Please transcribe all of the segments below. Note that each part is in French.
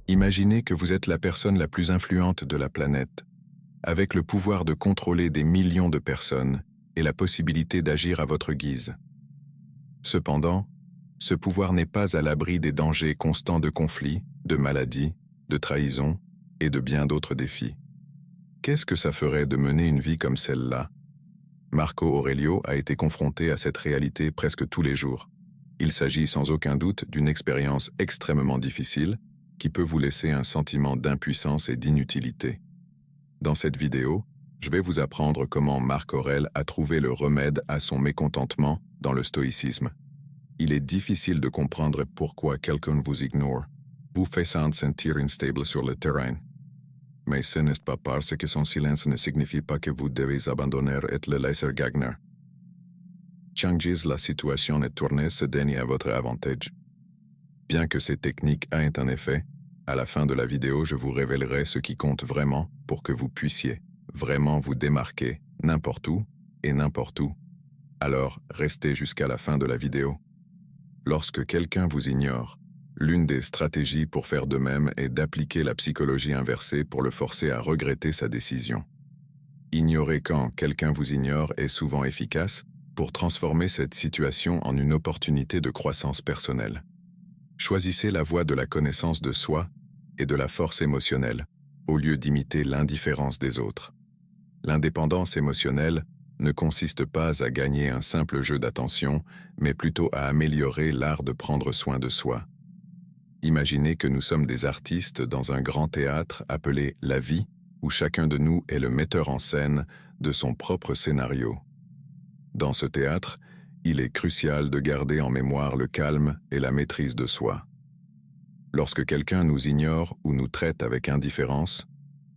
Imaginez que vous êtes la personne la plus influente de la planète, avec le pouvoir de contrôler des millions de personnes et la possibilité d'agir à votre guise. Cependant, ce pouvoir n'est pas à l'abri des dangers constants de conflits, de maladies, de trahison et de bien d'autres défis. Qu'est-ce que ça ferait de mener une vie comme celle-là? Marco Aurelio a été confronté à cette réalité presque tous les jours. Il s'agit sans aucun doute d'une expérience extrêmement difficile qui peut vous laisser un sentiment d'impuissance et d'inutilité. Dans cette vidéo, je vais vous apprendre comment Marc Aurèle a trouvé le remède à son mécontentement dans le stoïcisme. Il est difficile de comprendre pourquoi quelqu'un vous ignore, vous fait sentir instable sur le terrain. Mais ce n'est pas parce que son silence ne signifie pas que vous devez abandonner et le laisser gagner. Changez la situation et tournez ce dernier à votre avantage. Bien que ces techniques aient un effet, à la fin de la vidéo je vous révélerai ce qui compte vraiment pour que vous puissiez vraiment vous démarquer n'importe où et n'importe où. Alors, restez jusqu'à la fin de la vidéo. Lorsque quelqu'un vous ignore, l'une des stratégies pour faire de même est d'appliquer la psychologie inversée pour le forcer à regretter sa décision. Ignorer quand quelqu'un vous ignore est souvent efficace pour transformer cette situation en une opportunité de croissance personnelle. Choisissez la voie de la connaissance de soi et de la force émotionnelle, au lieu d'imiter l'indifférence des autres. L'indépendance émotionnelle ne consiste pas à gagner un simple jeu d'attention, mais plutôt à améliorer l'art de prendre soin de soi. Imaginez que nous sommes des artistes dans un grand théâtre appelé La Vie, où chacun de nous est le metteur en scène de son propre scénario. Dans ce théâtre, il est crucial de garder en mémoire le calme et la maîtrise de soi. Lorsque quelqu'un nous ignore ou nous traite avec indifférence,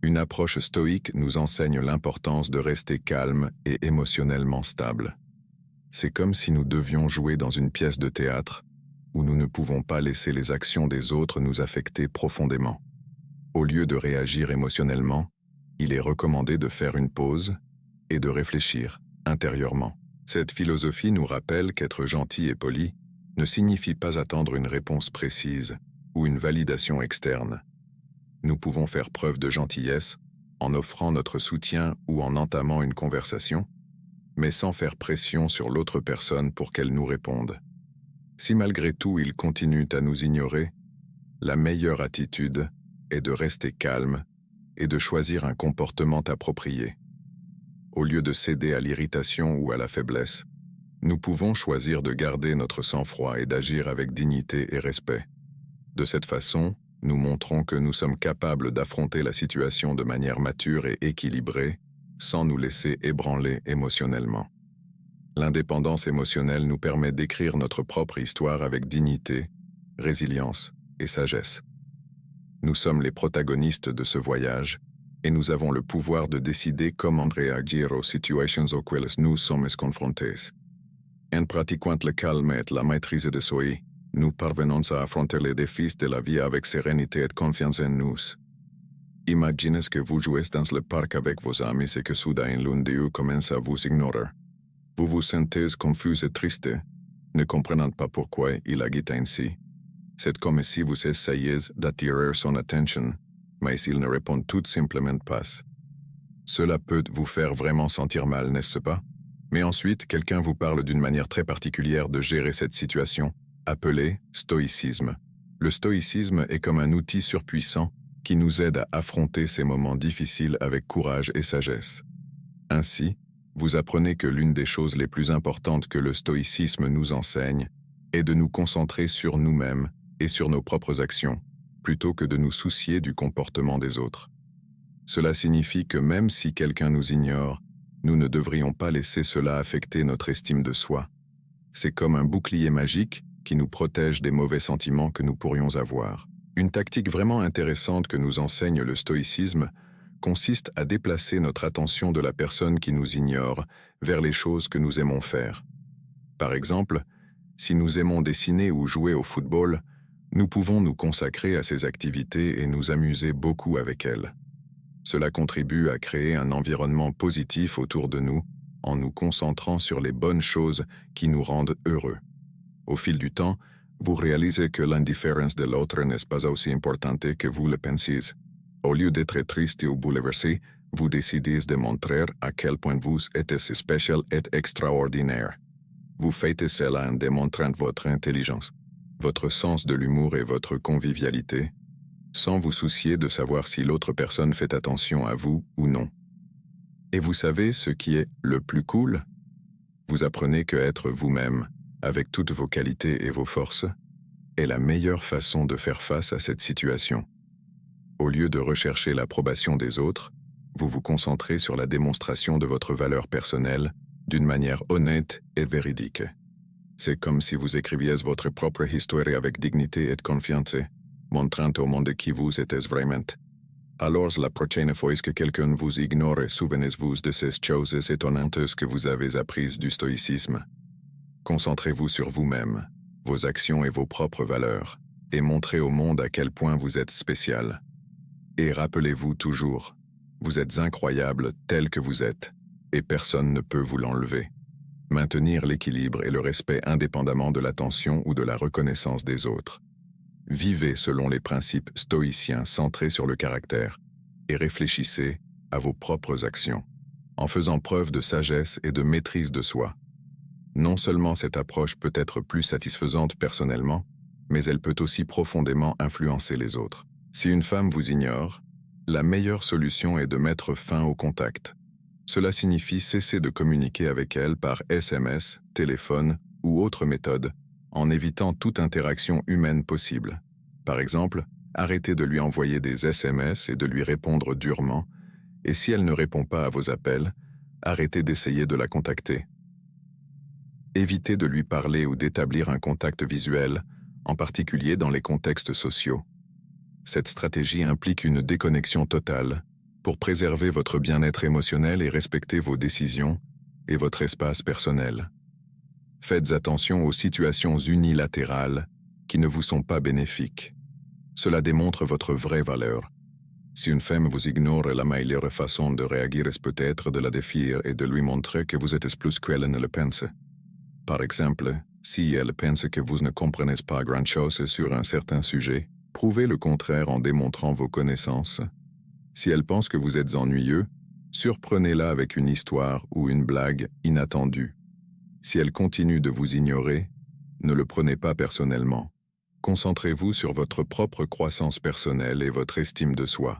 une approche stoïque nous enseigne l'importance de rester calme et émotionnellement stable. C'est comme si nous devions jouer dans une pièce de théâtre où nous ne pouvons pas laisser les actions des autres nous affecter profondément. Au lieu de réagir émotionnellement, il est recommandé de faire une pause et de réfléchir intérieurement. Cette philosophie nous rappelle qu'être gentil et poli ne signifie pas attendre une réponse précise ou une validation externe. Nous pouvons faire preuve de gentillesse en offrant notre soutien ou en entamant une conversation, mais sans faire pression sur l'autre personne pour qu'elle nous réponde. Si malgré tout il continue à nous ignorer, la meilleure attitude est de rester calme et de choisir un comportement approprié. Au lieu de céder à l'irritation ou à la faiblesse, nous pouvons choisir de garder notre sang-froid et d'agir avec dignité et respect. De cette façon, nous montrons que nous sommes capables d'affronter la situation de manière mature et équilibrée, sans nous laisser ébranler émotionnellement. L'indépendance émotionnelle nous permet d'écrire notre propre histoire avec dignité, résilience et sagesse. Nous sommes les protagonistes de ce voyage, et nous avons le pouvoir de décider comment réagir aux situations auxquelles nous sommes confrontés. En pratiquant le calme et la maîtrise de soi, nous parvenons à affronter les défis de la vie avec sérénité et confiance en nous. Imaginez que vous jouez dans le parc avec vos amis et que soudain l'un d'eux commence à vous ignorer. Vous vous sentez confus et triste, ne comprenant pas pourquoi il agit ainsi. C'est comme si vous essayiez d'attirer son attention, mais il ne répond tout simplement pas. Cela peut vous faire vraiment sentir mal, n'est-ce pas? Mais ensuite, quelqu'un vous parle d'une manière très particulière de gérer cette situation, appelée stoïcisme. Le stoïcisme est comme un outil surpuissant qui nous aide à affronter ces moments difficiles avec courage et sagesse. Ainsi, vous apprenez que l'une des choses les plus importantes que le stoïcisme nous enseigne est de nous concentrer sur nous-mêmes et sur nos propres actions, plutôt que de nous soucier du comportement des autres. Cela signifie que même si quelqu'un nous ignore, nous ne devrions pas laisser cela affecter notre estime de soi. C'est comme un bouclier magique qui nous protège des mauvais sentiments que nous pourrions avoir. Une tactique vraiment intéressante que nous enseigne le stoïcisme consiste à déplacer notre attention de la personne qui nous ignore vers les choses que nous aimons faire. Par exemple, si nous aimons dessiner ou jouer au football, nous pouvons nous consacrer à ces activités et nous amuser beaucoup avec elles. Cela contribue à créer un environnement positif autour de nous en nous concentrant sur les bonnes choses qui nous rendent heureux. Au fil du temps, Vous réalisez que l'indifférence de l'autre n'est pas aussi importante que vous le pensiez. Au lieu d'être triste ou bouleversé, vous décidez de montrer à quel point vous êtes spécial et extraordinaire. Vous faites cela en démontrant votre intelligence, votre sens de l'humour et votre convivialité, sans vous soucier de savoir si l'autre personne fait attention à vous ou non. Et vous savez ce qui est le plus cool? Vous apprenez que être vous-même, avec toutes vos qualités et vos forces, est la meilleure façon de faire face à cette situation. Au lieu de rechercher l'approbation des autres, vous vous concentrez sur la démonstration de votre valeur personnelle d'une manière honnête et véridique. C'est comme si vous écriviez votre propre histoire avec dignité et confiance, montrant au monde qui vous êtes vraiment. Alors la prochaine fois que quelqu'un vous ignore, souvenez-vous de ces choses étonnantes que vous avez apprises du stoïcisme. Concentrez-vous sur vous-même, vos actions et vos propres valeurs, et montrez au monde à quel point vous êtes spécial. Et rappelez-vous toujours, vous êtes incroyable tel que vous êtes, et personne ne peut vous l'enlever. Maintenir l'équilibre et le respect indépendamment de l'attention ou de la reconnaissance des autres. Vivez selon les principes stoïciens centrés sur le caractère, et réfléchissez à vos propres actions, en faisant preuve de sagesse et de maîtrise de soi. Non seulement cette approche peut être plus satisfaisante personnellement, mais elle peut aussi profondément influencer les autres. Si une femme vous ignore, la meilleure solution est de mettre fin au contact. Cela signifie cesser de communiquer avec elle par SMS, téléphone ou autre méthode, en évitant toute interaction humaine possible. Par exemple, arrêtez de lui envoyer des SMS et de lui répondre durement, et si elle ne répond pas à vos appels, arrêtez d'essayer de la contacter. Évitez de lui parler ou d'établir un contact visuel, en particulier dans les contextes sociaux. Cette stratégie implique une déconnexion totale pour préserver votre bien-être émotionnel et respecter vos décisions et votre espace personnel. Faites attention aux situations unilatérales qui ne vous sont pas bénéfiques. Cela démontre votre vraie valeur. Si une femme vous ignore, la meilleure façon de réagir est peut-être de la défier et de lui montrer que vous êtes plus qu'elle ne le pense. Par exemple, si elle pense que vous ne comprenez pas grand-chose sur un certain sujet, prouvez le contraire en démontrant vos connaissances. Si elle pense que vous êtes ennuyeux, surprenez-la avec une histoire ou une blague inattendue. Si elle continue de vous ignorer, ne le prenez pas personnellement. Concentrez-vous sur votre propre croissance personnelle et votre estime de soi.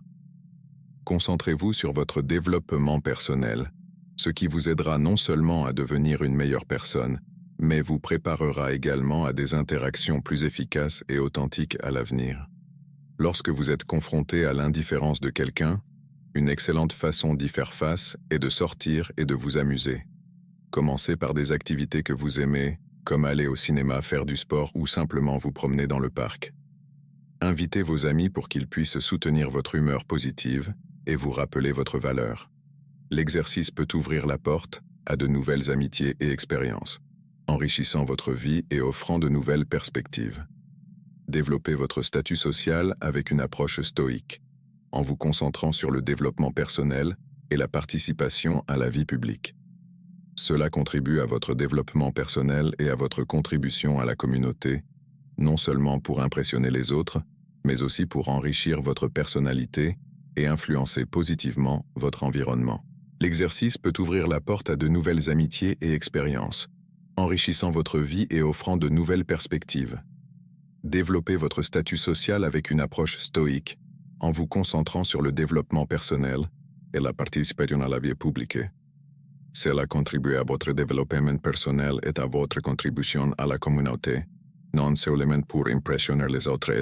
Concentrez-vous sur votre développement personnel, ce qui vous aidera non seulement à devenir une meilleure personne, mais vous préparera également à des interactions plus efficaces et authentiques à l'avenir. Lorsque vous êtes confronté à l'indifférence de quelqu'un, une excellente façon d'y faire face est de sortir et de vous amuser. Commencez par des activités que vous aimez, comme aller au cinéma, faire du sport ou simplement vous promener dans le parc. Invitez vos amis pour qu'ils puissent soutenir votre humeur positive et vous rappeler votre valeur. L'exercice peut ouvrir la porte à de nouvelles amitiés et expériences, enrichissant votre vie et offrant de nouvelles perspectives. Développez votre statut social avec une approche stoïque, en vous concentrant sur le développement personnel et la participation à la vie publique. Cela contribue à votre développement personnel et à votre contribution à la communauté, non seulement pour impressionner les autres, mais aussi pour enrichir votre personnalité et influencer positivement votre environnement. L'exercice peut ouvrir la porte à de nouvelles amitiés et expériences, enrichissant votre vie et offrant de nouvelles perspectives. Développez votre statut social avec une approche stoïque, en vous concentrant sur le développement personnel et la participation à la vie publique. Cela contribue à votre développement personnel et à votre contribution à la communauté, non seulement pour impressionner les autres,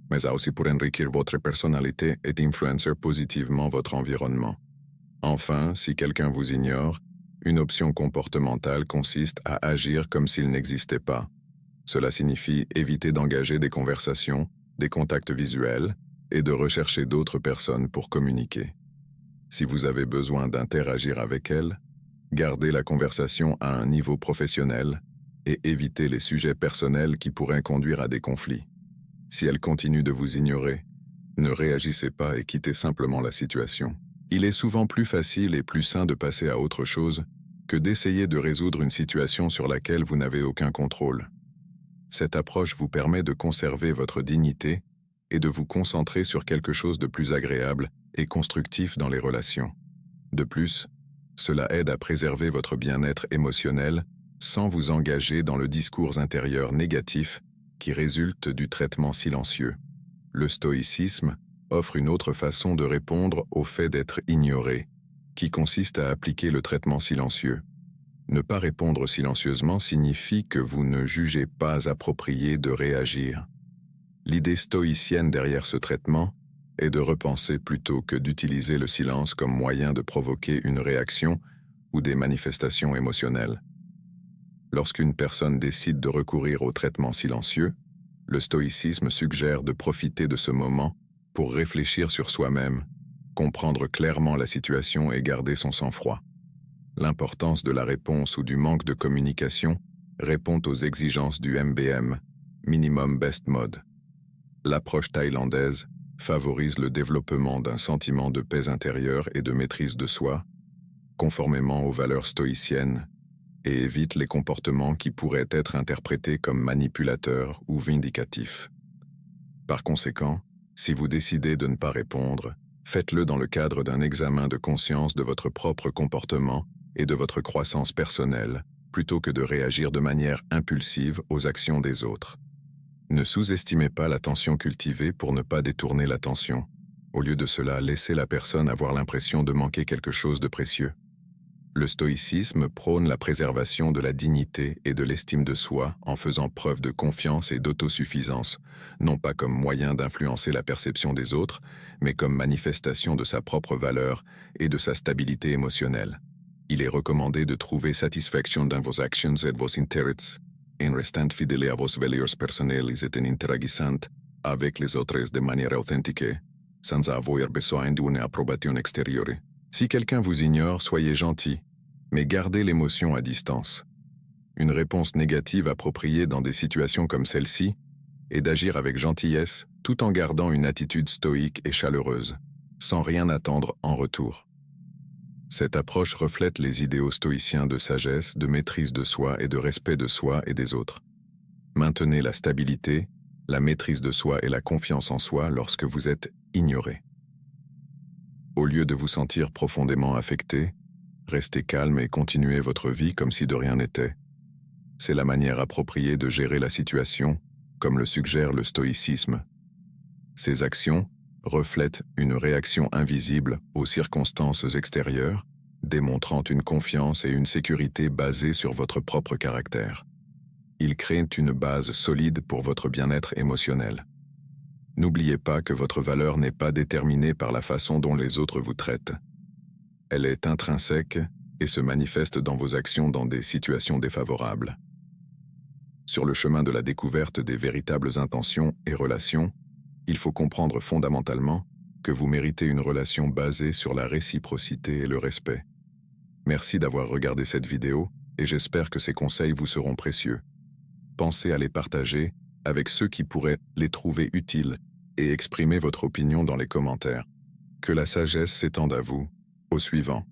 mais aussi pour enrichir votre personnalité et influencer positivement votre environnement. Enfin, si quelqu'un vous ignore, une option comportementale consiste à agir comme s'il n'existait pas. Cela signifie éviter d'engager des conversations, des contacts visuels et de rechercher d'autres personnes pour communiquer. Si vous avez besoin d'interagir avec elles, gardez la conversation à un niveau professionnel et évitez les sujets personnels qui pourraient conduire à des conflits. Si elle continue de vous ignorer, ne réagissez pas et quittez simplement la situation. Il est souvent plus facile et plus sain de passer à autre chose que d'essayer de résoudre une situation sur laquelle vous n'avez aucun contrôle. Cette approche vous permet de conserver votre dignité et de vous concentrer sur quelque chose de plus agréable et constructif dans les relations. De plus, cela aide à préserver votre bien-être émotionnel sans vous engager dans le discours intérieur négatif qui résulte du traitement silencieux. Le stoïcisme offre une autre façon de répondre au fait d'être ignoré, qui consiste à appliquer le traitement silencieux. Ne pas répondre silencieusement signifie que vous ne jugez pas approprié de réagir. L'idée stoïcienne derrière ce traitement est de repenser plutôt que d'utiliser le silence comme moyen de provoquer une réaction ou des manifestations émotionnelles. Lorsqu'une personne décide de recourir au traitement silencieux, le stoïcisme suggère de profiter de ce moment pour réfléchir sur soi-même, comprendre clairement la situation et garder son sang-froid. L'importance de la réponse ou du manque de communication répond aux exigences du MBM, Minimum Best Mode. L'approche thaïlandaise favorise le développement d'un sentiment de paix intérieure et de maîtrise de soi, conformément aux valeurs stoïciennes, et évite les comportements qui pourraient être interprétés comme manipulateurs ou vindicatifs. Par conséquent, si vous décidez de ne pas répondre, faites-le dans le cadre d'un examen de conscience de votre propre comportement et de votre croissance personnelle, plutôt que de réagir de manière impulsive aux actions des autres. Ne sous-estimez pas l'attention cultivée pour ne pas détourner l'attention. Au lieu de cela, laissez la personne avoir l'impression de manquer quelque chose de précieux. Le stoïcisme prône la préservation de la dignité et de l'estime de soi en faisant preuve de confiance et d'autosuffisance, non pas comme moyen d'influencer la perception des autres, mais comme manifestation de sa propre valeur et de sa stabilité émotionnelle. Il est recommandé de trouver satisfaction dans vos actions et vos intérêts, en restant fidèle à vos valeurs personnelles et en interagissant avec les autres de manière authentique, sans avoir besoin d'une approbation extérieure. Si quelqu'un vous ignore, soyez gentil, mais gardez l'émotion à distance. Une réponse négative appropriée dans des situations comme celle-ci est d'agir avec gentillesse tout en gardant une attitude stoïque et chaleureuse, sans rien attendre en retour. Cette approche reflète les idéaux stoïciens de sagesse, de maîtrise de soi et de respect de soi et des autres. Maintenez la stabilité, la maîtrise de soi et la confiance en soi lorsque vous êtes ignoré. Au lieu de vous sentir profondément affecté, restez calme et continuez votre vie comme si de rien n'était. C'est la manière appropriée de gérer la situation, comme le suggère le stoïcisme. Ces actions reflètent une réaction invisible aux circonstances extérieures, démontrant une confiance et une sécurité basées sur votre propre caractère. Ils créent une base solide pour votre bien-être émotionnel. N'oubliez pas que votre valeur n'est pas déterminée par la façon dont les autres vous traitent. Elle est intrinsèque et se manifeste dans vos actions dans des situations défavorables. Sur le chemin de la découverte des véritables intentions et relations, il faut comprendre fondamentalement que vous méritez une relation basée sur la réciprocité et le respect. Merci d'avoir regardé cette vidéo et j'espère que ces conseils vous seront précieux. Pensez à les partager avec ceux qui pourraient les trouver utiles et exprimez votre opinion dans les commentaires. Que la sagesse s'étende à vous. Au suivant.